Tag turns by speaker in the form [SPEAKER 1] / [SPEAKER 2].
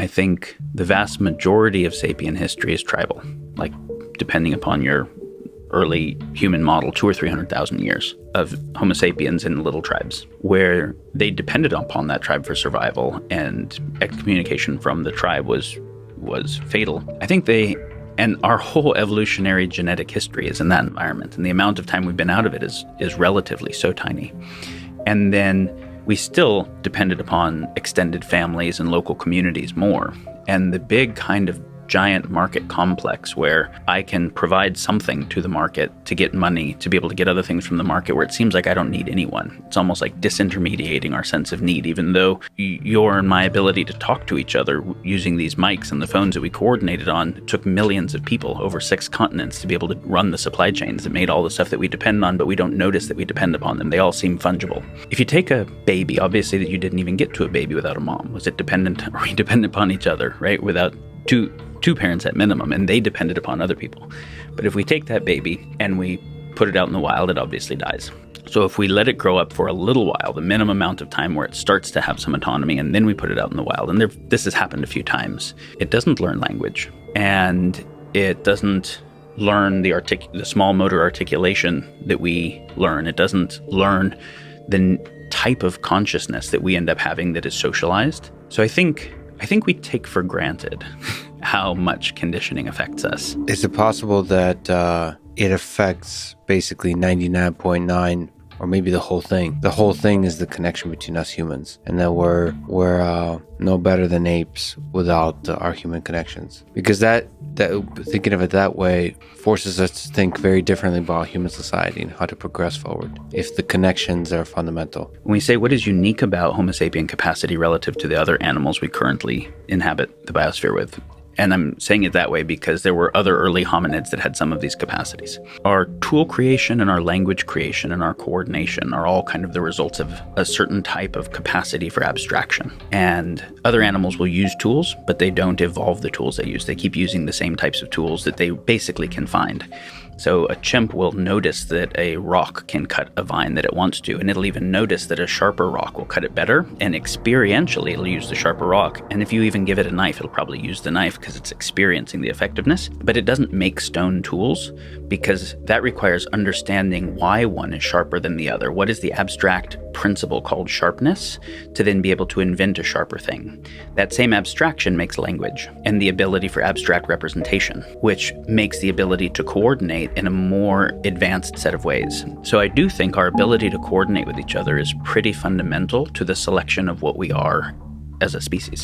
[SPEAKER 1] I think the vast majority of sapient history is tribal, like depending upon your early human model, 200,000 or 300,000 years of Homo sapiens in little tribes, where they depended upon that tribe for survival, and excommunication from the tribe was fatal. I think and our whole evolutionary genetic history is in that environment, and the amount of time we've been out of it is relatively so tiny. And then we still depended upon extended families and local communities more. And the big kind of giant market complex where I can provide something to the market to get money, to be able to get other things from the market, where it seems like I don't need anyone. It's almost like disintermediating our sense of need, even though your and my ability to talk to each other using these mics and the phones that we coordinated on took millions of people over 6 continents to be able to run the supply chains that made all the stuff that we depend on, but we don't notice that we depend upon them. They all seem fungible. If you take a baby, obviously that you didn't even get to a baby without a mom. Was it dependent? Are we dependent upon each other, right? Without two parents at minimum, and they depended upon other people. But if we take that baby and we put it out in the wild, it obviously dies. So if we let it grow up for a little while, the minimum amount of time where it starts to have some autonomy, and then we put it out in the wild, and this has happened a few times, it doesn't learn language, and it doesn't learn the small motor articulation that we learn. It doesn't learn the type of consciousness that we end up having that is socialized. So I think we take for granted how much conditioning affects us.
[SPEAKER 2] Is it possible that it affects basically 99.9 or maybe the whole thing? The whole thing is the connection between us humans, and that we're no better than apes without our human connections. Because that thinking of it that way forces us to think very differently about human society and how to progress forward if the connections are fundamental.
[SPEAKER 1] When we say what is unique about Homo sapien capacity relative to the other animals we currently inhabit the biosphere with, and I'm saying it that way because there were other early hominids that had some of these capacities. Our tool creation and our language creation and our coordination are all kind of the results of a certain type of capacity for abstraction. And other animals will use tools, but they don't evolve the tools they use. They keep using the same types of tools that they basically can find. So a chimp will notice that a rock can cut a vine that it wants to, and it'll even notice that a sharper rock will cut it better, and experientially it'll use the sharper rock. And if you even give it a knife, it'll probably use the knife because it's experiencing the effectiveness. But it doesn't make stone tools because that requires understanding why one is sharper than the other. What is the abstract principle called sharpness to then be able to invent a sharper thing? That same abstraction makes language and the ability for abstract representation, which makes the ability to coordinate in a more advanced set of ways. So I do think our ability to coordinate with each other is pretty fundamental to the selection of what we are as a species.